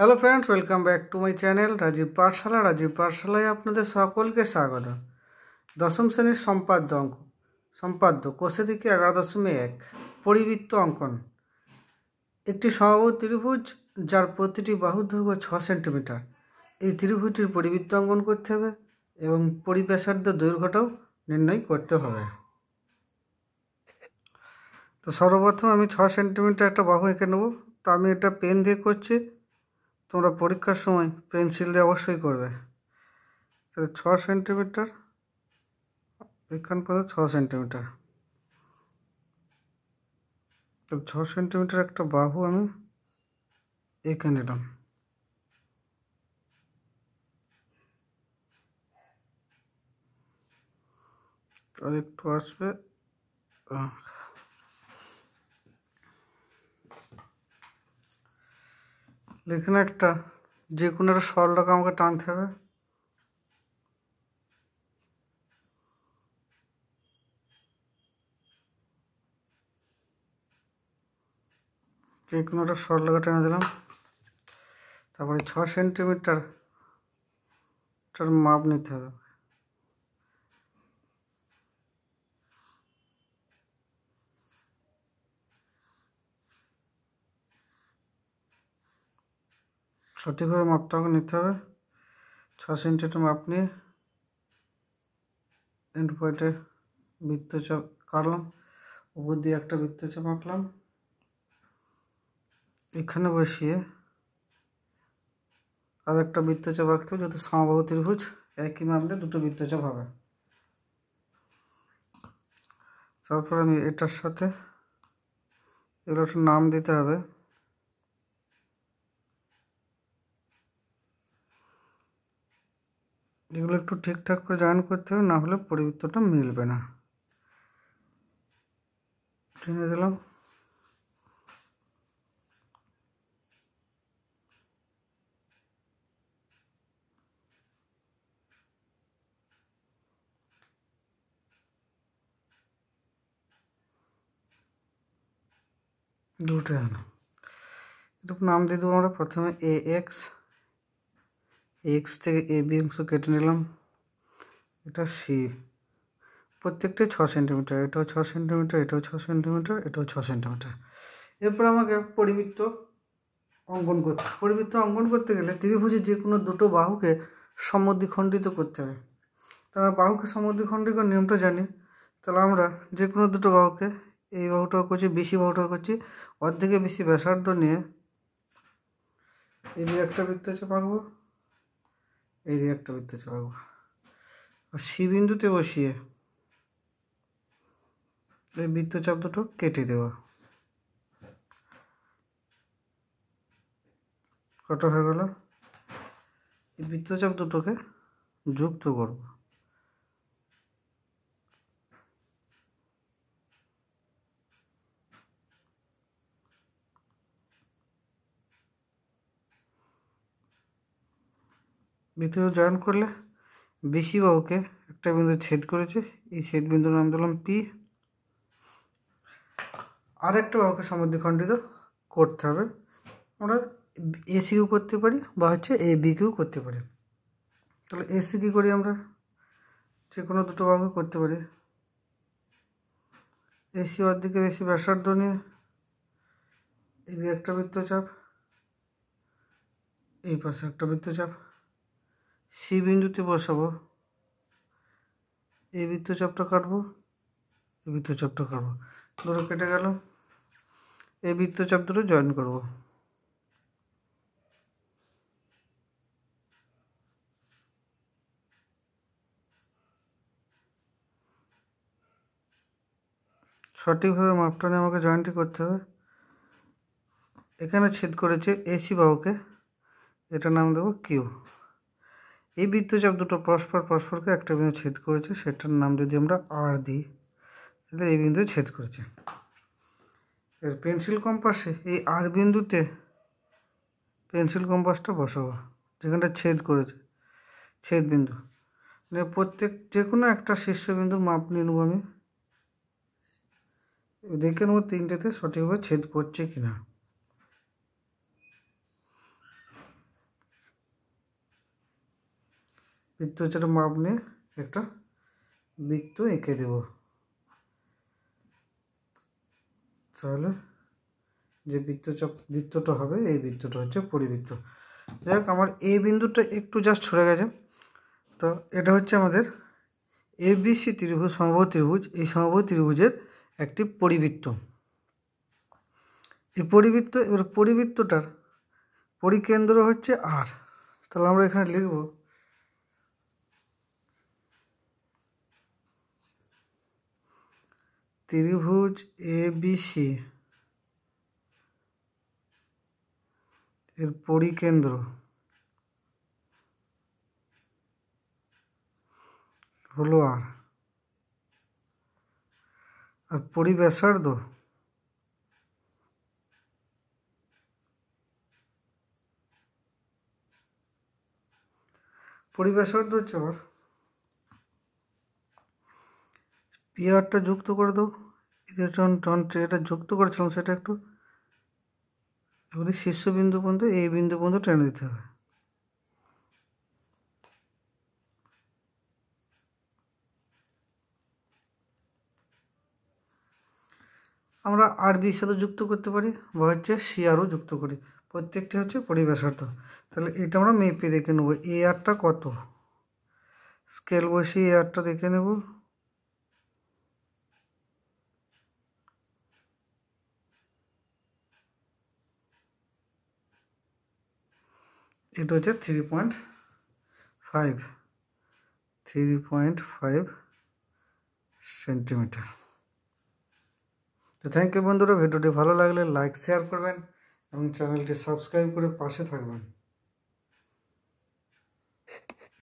Hello friends, welcome back to my channel Rajib Pathshala. Rajib পাঠশালায় আপনাদের সকলকে স্বাগত। দশম শ্রেণীর সম্পাদ্য কোষে দিকে 11.1 পরিবৃত্ত অঙ্কন। একটি সমবাহু ত্রিভুজ যার প্রতিটি বাহুর দৈর্ঘ্য 6 সেন্টিমিটার। এই ত্রিভুজটির পরিবৃত্ত অঙ্কন করতে হবে এবং পরিব্যাসার্ধের দৈর্ঘ্যটাও নির্ণয় করতে হবে। তো সর্বপ্রথম আমি 6 সেন্টিমিটার একটা বাহু এঁকে নেব। তো আমি এটা পেন দিয়ে করছি, তোমরা পরীক্ষার সময় পেন্সিল দিয়ে অবশ্যই করবে। তাহলে 6 সেন্টিমিটার, এখান পর্যন্ত 6 সেন্টিমিটার। তো 6 সেন্টিমিটার একটা বাহু আমি এঁকে নিলাম। আর একটু আসবে, এখানে একটা যে কোনো একটা সরলরেখা আমাকে টানতে হবে। যে কোনো একটা সরলরেখা টেনে দিলাম। তারপরে 6 সেন্টিমিটার মাপ নিতে হবে। সঠিকভাবে মাপটা আমাকে নিতে হবে। 6 সেন্টিমিটার মাপ নিয়ে এন্ড পয়েন্টে বৃত্তচাপ কাটলাম, উপর দিয়ে একটা বৃত্তচাপ আঁকলাম। এখানে বসিয়ে আর একটা বৃত্তচাপ আঁকতে হবে, যেহেতু সমবাহু ত্রিভুজ একই মাপ নিয়ে দুটো বৃত্তচাপ হবে। তারপর আমি এটার সাথে এগুলো একটা নাম দিতে হবে। এগুলো একটু ঠিকঠাক করে জয়েন করতে হবে, না হলে পরিবৃত্তটা মিলবে না। টেনে দিলাম। দুটো এটুকু নাম দিয়ে দেবো আমরা। প্রথমে এক্স থেকে এ বি অংশ কেটে নিলাম। এটা সি, প্রত্যেকটাই 6 সেন্টিমিটার। এটাও 6 সেন্টিমিটার, এটাও 6 সেন্টিমিটার, এটাও 6 সেন্টিমিটার। এরপর আমাকে পরিবৃত্ত অঙ্কন করতে গেলে ত্রিভুজের যে কোনো দুটো বাহুকে সমদ্বিখণ্ডিত করতে হবে। তাহলে বাহুকে সমদ্বিখণ্ডিত নিয়মটা জানি। তাহলে আমরা যে কোনো দুটো বাহুকে, এই বাহুটাও করছি, বেশি বাহুটাও করছি, অর্ধেকে বেশি ব্যাসার্ধ নিয়ে এই দিয়ে একটা বৃত্তচাপ আঁকবো, এই দিয়ে একটা বৃত্তচাপ আঁকবো। আর সি বিন্দুতে বসিয়ে এই বৃত্তচাপ দুটো কেটে দেওয়া। কত হয়ে গেল? এই বৃত্তচাপ দুটোকে যুক্ত করব। বৃত্তচাপ জয়েন করলে বেশি বাহুকে একটা বিন্দু ছেদ করেছে, এই ছেদ বিন্দুর নাম দিলাম পি। আর একটা বাহুকে সমদ্বিখণ্ডিত করতে হবে। আমরা এসিও করতে পারি বা এ বিকেও করতে পারি। তাহলে এসি কী করি আমরা? যে কোনো দুটো বাহু করতে পারি। এসি অর্ধেকে বেশি ব্যাসার্ধ নিয়ে এই একটা বৃত্তচাপ, এই পাশে একটা বৃত্তচাপ। সি বিন্দুতে বসাবো, এই বৃত্তচাপটা কাটবো, এই বৃত্তচাপটা কাটবো, দুটো কেটে গেল। এই বৃত্তচাপ দুটো জয়েন করব। সঠিকভাবে মাপটা নিয়ে আমাকে জয়েন্টটি করতে হবে। এখানে ছেদ করেছে এসি বাহুকে, এটার নাম দেবো কিউ। এই বৃত্তচাপ দুটো পরস্পরকে একটা বিন্দু ছেদ করেছে, সেটার নাম যদি আমরা আর দিই, তাহলে এই বিন্দু ছেদ করেছে। এর পেন্সিল কম্পাসে এই আর বিন্দুতে পেন্সিল কম্পাসটা বসাবো, যেখানটা ছেদ করেছে, ছেদ বিন্দু। যে কোনো একটা শীর্ষবিন্দুর মাপ নিয়ে নেবো আমি, দেখে নেবো তিনটেতে সঠিকভাবে ছেদ করছে কিনা। বৃত্তচাপের মাপ নিয়ে একটা বৃত্ত এঁকে দেব। তাহলে যে বৃত্তটা হবে এই বৃত্তটা হচ্ছে পরিবৃত্ত। যাই হোক, আমার এই বিন্দুটা একটু জাস্ট সরে গেছে। তো এটা হচ্ছে আমাদের ABC ত্রিভুজ, সমবাহু ত্রিভুজ। এই সমবাহু ত্রিভুজের একটি পরিবৃত্ত। এই পরিবৃত্ত, এবার পরিবৃত্তটার পরিকেন্দ্র হচ্ছে আর। তাহলে আমরা এখানে লিখব ত্রিভুজ ABC এর পরিকেন্দ্র হলো আর, আর পরিব্যাসার্ধ হচ্ছে আবার পিআরটা যুক্ত করে দাও। এটা যুক্ত করেছিলাম সেটা একটু এবারে শীর্ষবিন্দু পর্যন্ত, এই বিন্দু পর্যন্ত টেনে দিতে হবে। আমরা আর বির সাথে যুক্ত করতে পারি বা হচ্ছে সিআরও যুক্ত করি, প্রত্যেকটি হচ্ছে পরিব্যাসার্ধ। তাহলে এটা আমরা মেপে দেখে নেব এ আরটা কত। স্কেল বসিয়ে এ আরটা দেখে নেব। এটা হচ্ছে 3.5 সেন্টিমিটার। তো থ্যাংক ইউ বন্ধুরা, ভিডিওটি ভালো লাগলে লাইক শেয়ার করবেন এবং চ্যানেলটি সাবস্ক্রাইব করে পাশে থাকবেন।